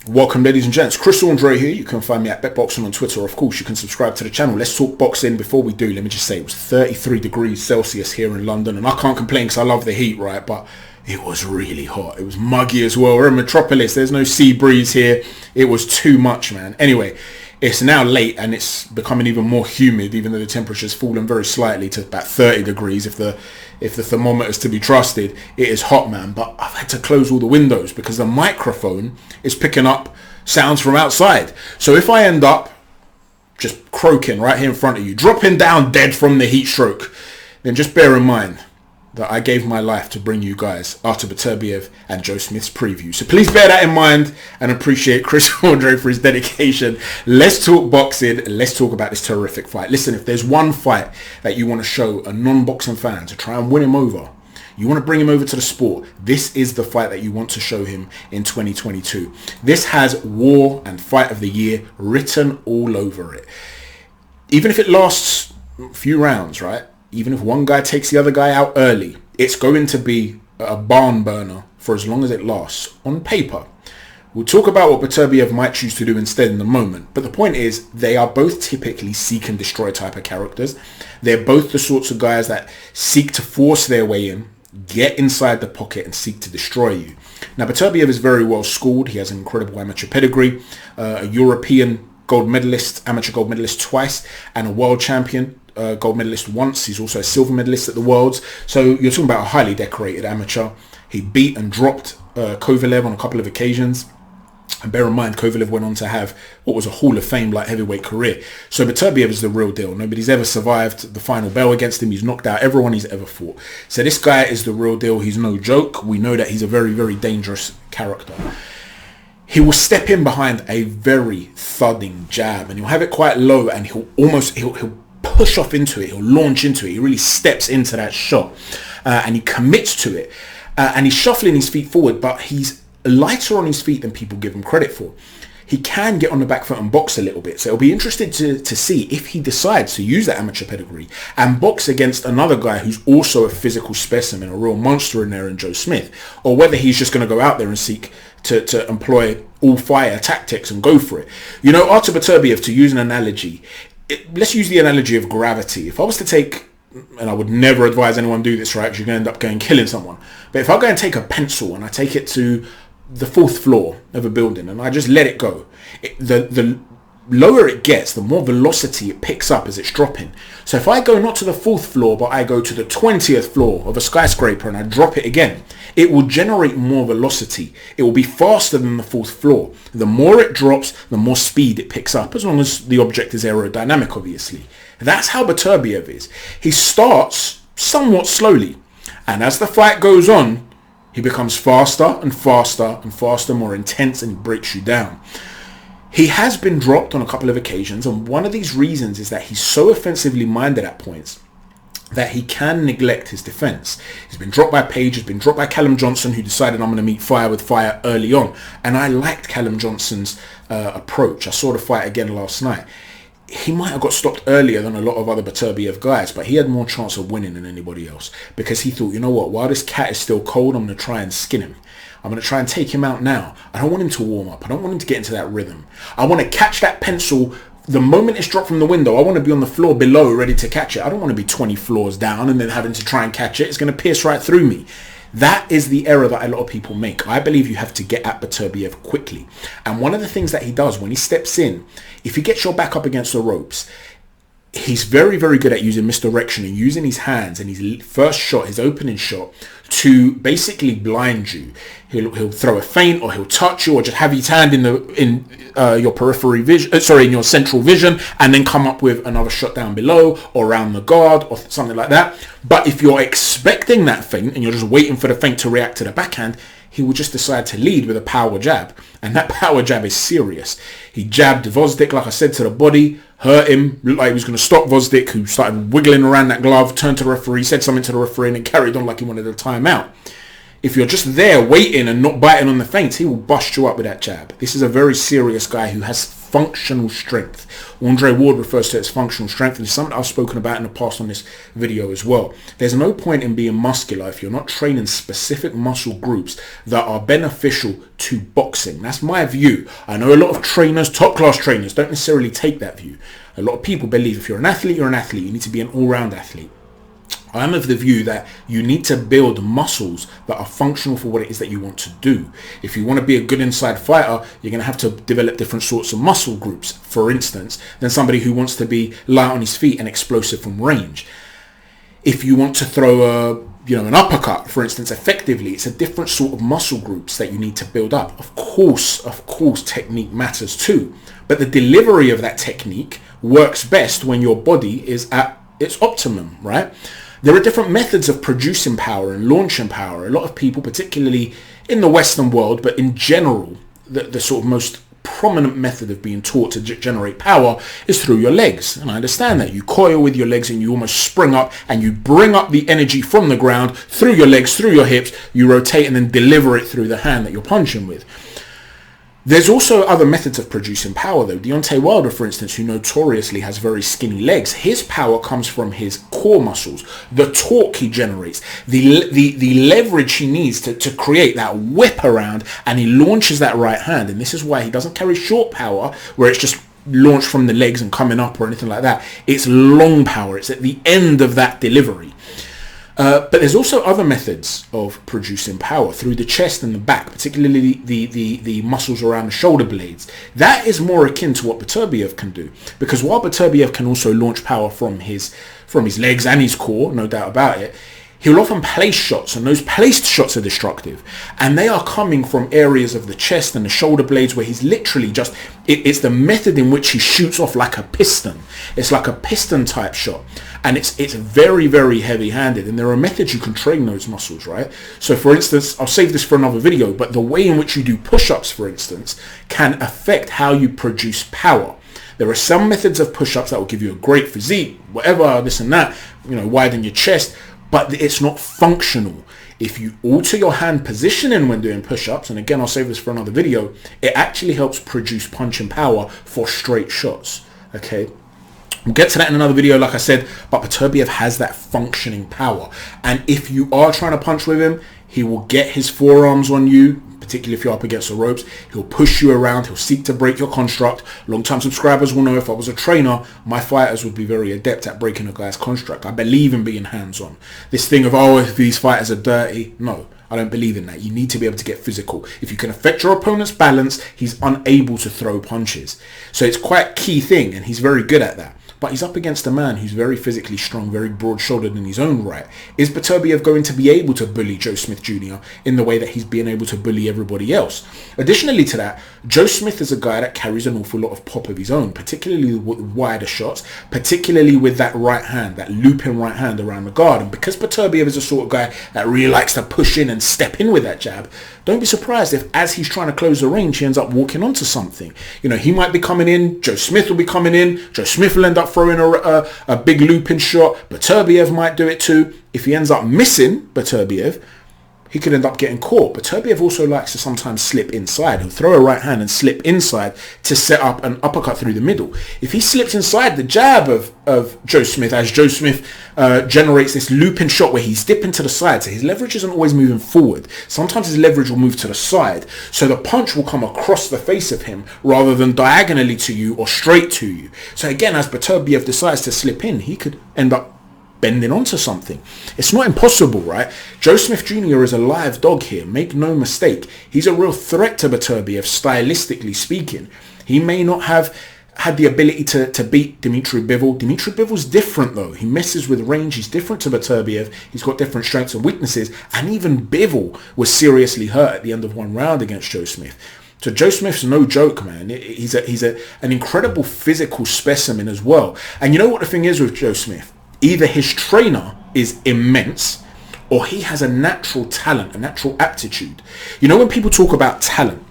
Welcome, ladies and gents. Chris Andre here. You can find me at BetBoxing on Twitter. Of course, you can subscribe to the channel. Let's talk boxing. Before we do, let me just say it was 33 degrees Celsius here in London, and I can't complain because I love the heat, right? But it was really hot. It was muggy as well. We're in Metropolis. There's no sea breeze here. It was too much, man. Anyway, it's now late and it's becoming even more humid, even though the temperature's fallen very slightly to about 30 degrees if the thermometer is to be trusted. It is hot, man, but I've had to close all the windows because the microphone is picking up sounds from outside. So if I end up just croaking right here in front of you, dropping down dead from the heat stroke, then just bear in mind that I gave my life to bring you guys Artur BETERBIEV and Joe Smith's preview. So please bear that in mind and appreciate Chris Andre for his dedication. Let's talk boxing. Let's talk about this terrific fight. Listen, if there's one fight that you want to show a non-boxing fan to try and win him over, you want to bring him over to the sport, this is the fight that you want to show him in 2022. This has War and Fight of the Year written all over it. Even if it lasts a few rounds, right? Even if one guy takes the other guy out early, it's going to be a barn burner for as long as it lasts on paper. We'll talk about what BETERBIEV might choose to do instead in a moment, but the point is they are both typically seek and destroy type of characters. They're both the sorts of guys that seek to force their way in, get inside the pocket and seek to destroy you. Now, BETERBIEV is very well schooled. He has an incredible amateur pedigree, a European gold medalist, amateur gold medalist twice, and a world champion. Gold medalist once. He's also a silver medalist at the Worlds. So you're talking about a highly decorated amateur. He beat and dropped Kovalev on a couple of occasions. And bear in mind, Kovalev went on to have what was a Hall of Fame light heavyweight career. So BETERBIEV is the real deal. Nobody's ever survived the final bell against him. He's knocked out everyone he's ever fought. So this guy is the real deal. He's no joke. We know that he's a very, very dangerous character. He will step in behind a very thudding jab and he'll have it quite low and he'll push off into it. He'll launch into it. He really steps into that shot and he commits to it. And he's shuffling his feet forward, but he's lighter on his feet than people give him credit for. He can get on the back foot and box a little bit. So it'll be interesting to see if he decides to use that amateur pedigree and box against another guy who's also a physical specimen, a real monster in there in Joe Smith, or whether he's just going to go out there and seek to employ all fire tactics and go for it. You know, Artur BETERBIEV, to use an analogy, let's use the analogy of gravity. If I was to take, and I would never advise anyone do this, right, because you're going to end up going killing someone. But if I go and take a pencil and I take it to the 4th floor of a building and I just let it go, the lower it gets, the more velocity it picks up as it's dropping. So if I go not to the 4th floor, but I go to the 20th floor of a skyscraper and I drop it again, it will generate more velocity. It will be faster than the 4th floor. The more it drops, the more speed it picks up, as long as the object is aerodynamic, obviously. That's how BETERBIEV is. He starts somewhat slowly, and as the fight goes on, he becomes faster and faster and faster, more intense, and he breaks you down. He has been dropped on a couple of occasions, and one of these reasons is that he's so offensively minded at points that he can neglect his defense. He's been dropped by Page, he's been dropped by Callum Johnson, who decided I'm going to meet fire with fire early on. And I liked Callum Johnson's approach. I saw the fight again last night. He might have got stopped earlier than a lot of other BETERBIEV guys, but he had more chance of winning than anybody else because he thought, you know what, while this cat is still cold, I'm going to try and skin him. I'm going to try and take him out now. I don't want him to warm up. I don't want him to get into that rhythm. I want to catch that pencil the moment it's dropped from the window. I want to be on the floor below ready to catch it. I don't want to be 20 floors down and then having to try and catch it. It's going to pierce right through me. That is the error that a lot of people make. I believe you have to get at BETERBIEV quickly. And one of the things that he does when he steps in, if he gets your back up against the ropes, he's very, very good at using misdirection and using his hands and his first shot, his opening shot, to basically blind you. He'll throw a feint, or he'll touch you, or just have his hand in your periphery vision, in your central vision, and then come up with another shot down below or around the guard or something like that. But if you're expecting that feint and you're just waiting for the feint to react to the backhand, he will just decide to lead with a power jab, and that power jab is serious. He jabbed Gvozdyk, like I said, to the body, hurt him, looked like he was going to stop Gvozdyk, who started wiggling around that glove, turned to the referee, said something to the referee, and then carried on like he wanted a timeout. If you're just there waiting and not biting on the feints, he will bust you up with that jab. This is a very serious guy who has functional strength. Andre Ward refers to it as functional strength, and it's something I've spoken about in the past on this video as well. There's no point in being muscular if you're not training specific muscle groups that are beneficial to boxing. That's my view. I know a lot of trainers, top class trainers, don't necessarily take that view. A lot of people believe if you're an athlete, you're an athlete. You need to be an all-round athlete. I'm of the view that you need to build muscles that are functional for what it is that you want to do. If you want to be a good inside fighter, you're going to have to develop different sorts of muscle groups, for instance, than somebody who wants to be light on his feet and explosive from range. If you want to throw an uppercut, for instance, effectively, it's a different sort of muscle groups that you need to build up. Of course, technique matters too, but the delivery of that technique works best when your body is at its optimum, right? There are different methods of producing power and launching power. A lot of people, particularly in the Western world, but in general, the sort of most prominent method of being taught to generate power is through your legs. And I understand that. You coil with your legs and you almost spring up and you bring up the energy from the ground through your legs, through your hips. You rotate and then deliver it through the hand that you're punching with. There's also other methods of producing power though. Deontay Wilder, for instance, who notoriously has very skinny legs, his power comes from his core muscles, the torque he generates, the leverage he needs to create that whip around, and he launches that right hand. And this is why he doesn't carry short power where it's just launched from the legs and coming up or anything like that. It's long power. It's at the end of that delivery. But there's also other methods of producing power through the chest and the back, particularly the muscles around the shoulder blades. That is more akin to what Beterbiev can do, because while Beterbiev can also launch power from his legs and his core, no doubt about it, he'll often place shots, and those placed shots are destructive. And they are coming from areas of the chest and the shoulder blades where he's literally just, it's the method in which he shoots off like a piston. It's like a piston type shot. And it's very, very heavy-handed. And there are methods you can train those muscles, right? So for instance, I'll save this for another video, but the way in which you do push-ups, for instance, can affect how you produce power. There are some methods of push-ups that will give you a great physique, whatever, this and that, widen your chest, but it's not functional. If you alter your hand positioning when doing push-ups, and again, I'll save this for another video, it actually helps produce punching power for straight shots, okay? We'll get to that in another video, like I said, but Beterbiev has that functioning power. And if you are trying to punch with him, he will get his forearms on you, particularly if you're up against the ropes. He'll push you around. He'll seek to break your construct. Long-time subscribers will know if I was a trainer, my fighters would be very adept at breaking a guy's construct. I believe in being hands-on. This thing of, if these fighters are dirty, no. I don't believe in that. You need to be able to get physical. If you can affect your opponent's balance, he's unable to throw punches. So it's quite a key thing, and he's very good at that. But he's up against a man who's very physically strong, very broad-shouldered in his own right. Is Beterbiev going to be able to bully Joe Smith Jr. in the way that he's been able to bully everybody else? Additionally to that, Joe Smith is a guy that carries an awful lot of pop of his own, particularly with wider shots, particularly with that right hand, that looping right hand around the guard. And because Beterbiev is the sort of guy that really likes to push in and step in with that jab, don't be surprised if as he's trying to close the range, he ends up walking onto something. He might be coming in, Joe Smith will be coming in, Joe Smith will end up throwing a big looping shot. Beterbiev might do it too. If he ends up missing Beterbiev, he could end up getting caught. Beterbiev also likes to sometimes slip inside. He'll throw a right hand and slip inside to set up an uppercut through the middle. If he slips inside the jab of Joe Smith, as Joe Smith generates this looping shot where he's dipping to the side, so his leverage isn't always moving forward. Sometimes his leverage will move to the side, so the punch will come across the face of him rather than diagonally to you or straight to you. So again, as Beterbiev decides to slip in, he could end up bending onto something. It's not impossible, right? Joe Smith Jr. is a live dog here. Make no mistake. He's a real threat to Beterbiev, stylistically speaking. He may not have had the ability to beat Dimitri Bivol. Dimitri Bivol's different though. He messes with range. He's different to Beterbiev. He's got different strengths and weaknesses. And even Bivol was seriously hurt at the end of one round against Joe Smith. So Joe Smith's no joke, man. He's an incredible physical specimen as well. And you know what the thing is with Joe Smith? Either his trainer is immense or he has a natural talent, a natural aptitude. When people talk about talent,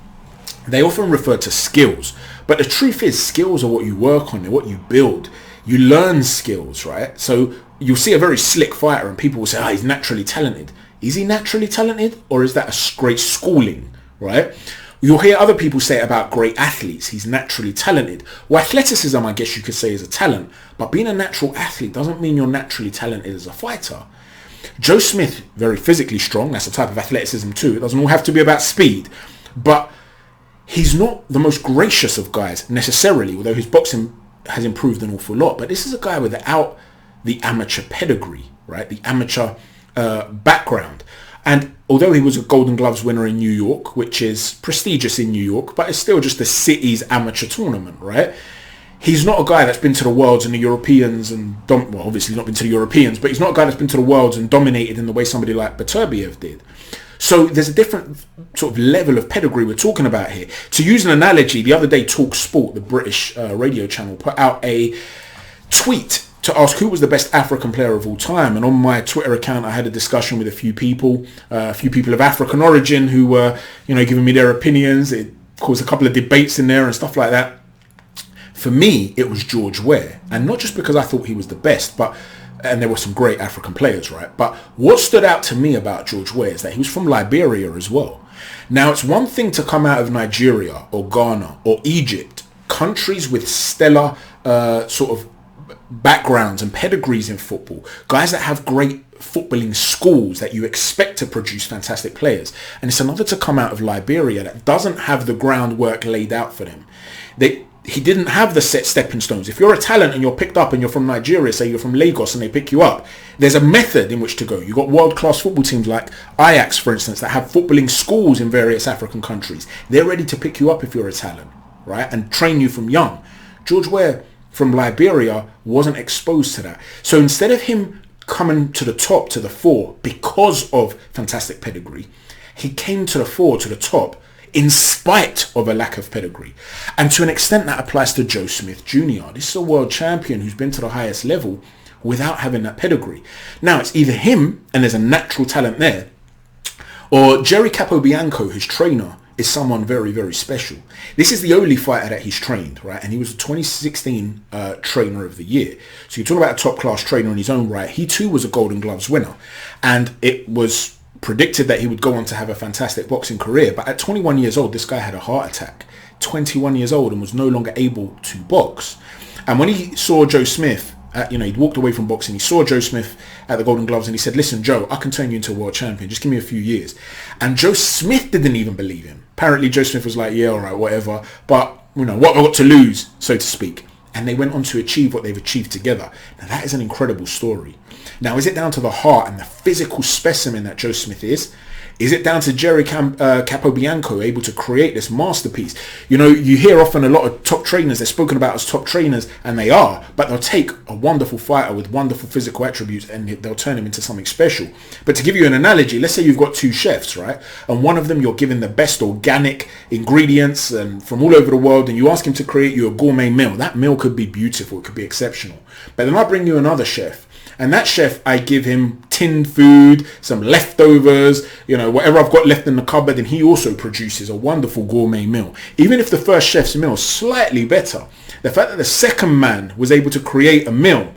they often refer to skills. But the truth is, skills are what you work on, they're what you build. You learn skills, right? So you'll see a very slick fighter and people will say, he's naturally talented. Is he naturally talented or is that a great schooling, right? You'll hear other people say it about great athletes. He's naturally talented. Well, athleticism, I guess you could say, is a talent. But being a natural athlete doesn't mean you're naturally talented as a fighter. Joe Smith, very physically strong. That's a type of athleticism too. It doesn't all have to be about speed. But he's not the most gracious of guys necessarily, although his boxing has improved an awful lot. But this is a guy without the amateur pedigree, right? The amateur background. And although he was a Golden Gloves winner in New York, which is prestigious in New York, but it's still just the city's amateur tournament, right? He's not a guy that's been to the Worlds and the Europeans and, well, obviously not been to the Europeans, but he's not a guy that's been to the Worlds and dominated in the way somebody like BETERBIEV did. So there's a different sort of level of pedigree we're talking about here. To use an analogy, the other day Talk Sport, the British radio channel, put out a tweet to ask who was the best African player of all time. And on my Twitter account, I had a discussion with a few people of African origin who were, giving me their opinions. It caused a couple of debates in there and stuff like that. For me, it was George Ware. And not just because I thought he was the best, and there were some great African players, right? But what stood out to me about George Ware is that he was from Liberia as well. Now, it's one thing to come out of Nigeria or Ghana or Egypt, countries with stellar sort of backgrounds and pedigrees in football, guys that have great footballing schools that you expect to produce fantastic players. And it's another to come out of Liberia that doesn't have the groundwork laid out for them. He didn't have the set stepping stones. If you're a talent and you're picked up and you're from Nigeria, say you're from Lagos and they pick you up, there's a method in which to go. You've got world-class football teams like Ajax, for instance, that have footballing schools in various African countries. They're ready to pick you up if you're a talent, right? And train you from young. George Ware from Liberia wasn't exposed to that. So instead of him coming to the top, to the fore, because of fantastic pedigree, he came to the fore, to the top, in spite of a lack of pedigree. And to an extent that applies to Joe Smith Jr. This is a world champion who's been to the highest level without having that pedigree. Now it's either him, and there's a natural talent there, or Jerry Capobianco, his trainer, is someone very, very special. This is the only fighter that he's trained, right? And he was a 2016 trainer of the year. So you're talking about a top class trainer in his own right. He too was a Golden Gloves winner. And it was predicted that he would go on to have a fantastic boxing career. But at 21 years old, this guy had a heart attack. 21 years old and was no longer able to box. And when he saw Joe Smith, he'd walked away from boxing. He saw Joe Smith at the Golden Gloves and he said, listen, Joe, I can turn you into a world champion. Just give me a few years. And Joe Smith didn't even believe him. Apparently, Joe Smith was like, yeah, all right, whatever. But, what have I got to lose, so to speak? And they went on to achieve what they've achieved together. Now, that is an incredible story. Now, is it down to the heart and the physical specimen that Joe Smith is? Is it down to Jerry Capobianco able to create this masterpiece? You hear often a lot of top trainers, they're spoken about as top trainers, and they are, but they'll take a wonderful fighter with wonderful physical attributes and they'll turn him into something special. But to give you an analogy, let's say you've got two chefs, right? And one of them you're giving the best organic ingredients and from all over the world, and you ask him to create you a gourmet meal. That meal could be beautiful, it could be exceptional. But then I bring you another chef, and that chef, I give him tinned food, some leftovers, whatever I've got left in the cupboard, and he also produces a wonderful gourmet meal. Even if the first chef's meal is slightly better, the fact that the second man was able to create a meal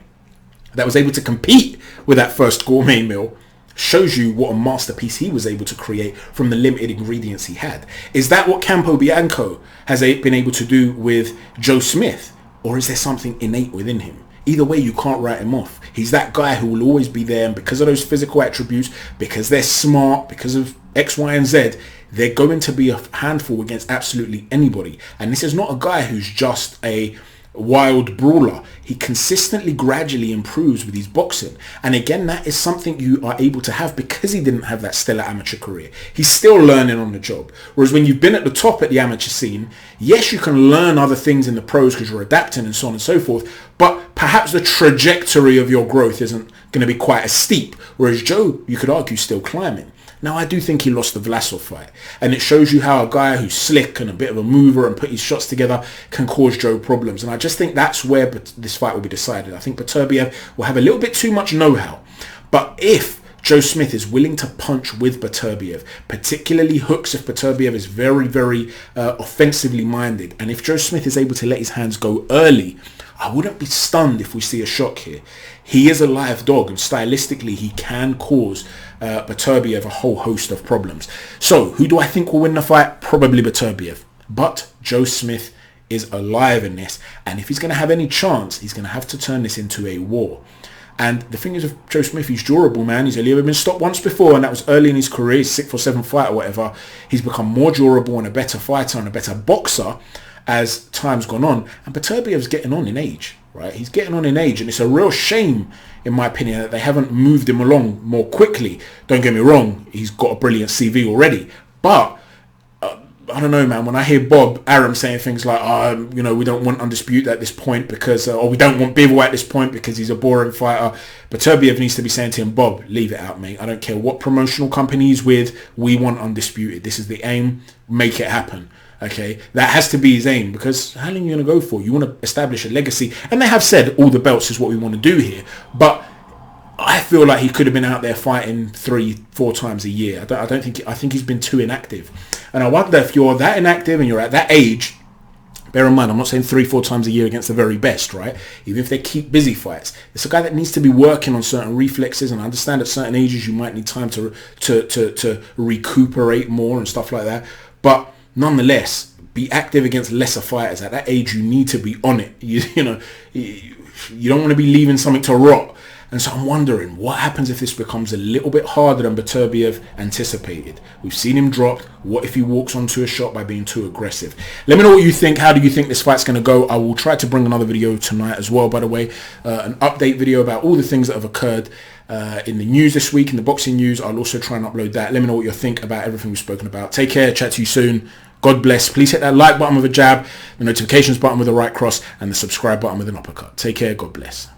that was able to compete with that first gourmet meal shows you what a masterpiece he was able to create from the limited ingredients he had. Is that what Capobianco has been able to do with Joe Smith? Or is there something innate within him? Either way, you can't write him off. He's that guy who will always be there, and because of those physical attributes, because they're smart, because of X, Y, and Z, they're going to be a handful against absolutely anybody. And this is not a guy who's just a wild brawler. He consistently, gradually improves with his boxing. And again, that is something you are able to have because he didn't have that stellar amateur career. He's still learning on the job. Whereas when you've been at the top at the amateur scene, yes, you can learn other things in the pros because you're adapting and so on and so forth, but perhaps the trajectory of your growth isn't going to be quite as steep. Whereas Joe, you could argue, still climbing. Now, I do think he lost the Vlasov fight, and it shows you how a guy who's slick and a bit of a mover and put his shots together can cause Joe problems. And I just think that's where this fight will be decided. I think BETERBIEV will have a little bit too much know-how. But if Joe Smith is willing to punch with BETERBIEV, particularly hooks if BETERBIEV is very, very offensively minded, and if Joe Smith is able to let his hands go early, I wouldn't be stunned if we see a shock here. He is a live dog, and stylistically he can cause Beterbiev a whole host of problems. So who do I think will win the fight? Probably Beterbiev. But Joe Smith is alive in this, and if he's going to have any chance, he's going to have to turn this into a war. And the thing is with Joe Smith, he's durable, man. He's only ever been stopped once before, and that was early in his career, his 6th or 7th fight or whatever. He's become more durable and a better fighter and a better boxer as time's gone on. And Beterbiev's getting on in age, right? He's getting on in age, and it's a real shame, in my opinion, that they haven't moved him along more quickly. Don't get me wrong, he's got a brilliant CV already, but I don't know, man. When I hear Bob Arum saying things like, you know, we don't want Undisputed at this point because, or we don't want Bivol at this point because he's a boring fighter. Beterbiev needs to be saying to him, Bob, leave it out, mate. I don't care what promotional company he's with. We want Undisputed. This is the aim. Make it happen. Okay, that has to be his aim, because how long are you going to go for? You want to establish a legacy. And they have said all the belts is what we want to do here. But I feel like he could have been out there fighting 3-4 times a year. I think he's been too inactive. And I wonder if you're that inactive and you're at that age, bear in mind, I'm not saying 3-4 times a year against the very best, right? Even if they keep busy fights. It's a guy that needs to be working on certain reflexes, and I understand at certain ages you might need time to recuperate more and stuff like that. But nonetheless, be active against lesser fighters. At that age, you need to be on it. You know, you don't want to be leaving something to rot. And so I'm wondering, what happens if this becomes a little bit harder than Beterbiev anticipated? We've seen him dropped. What if he walks onto a shot by being too aggressive? Let me know what you think. How do you think this fight's going to go? I will try to bring another video tonight as well, by the way. An update video about all the things that have occurred in the news this week, in the boxing news. I'll also try and upload that. Let me know what you think about everything we've spoken about. Take care. Chat to you soon. God bless. Please hit that like button with a jab, the notifications button with a right cross, and the subscribe button with an uppercut. Take care. God bless.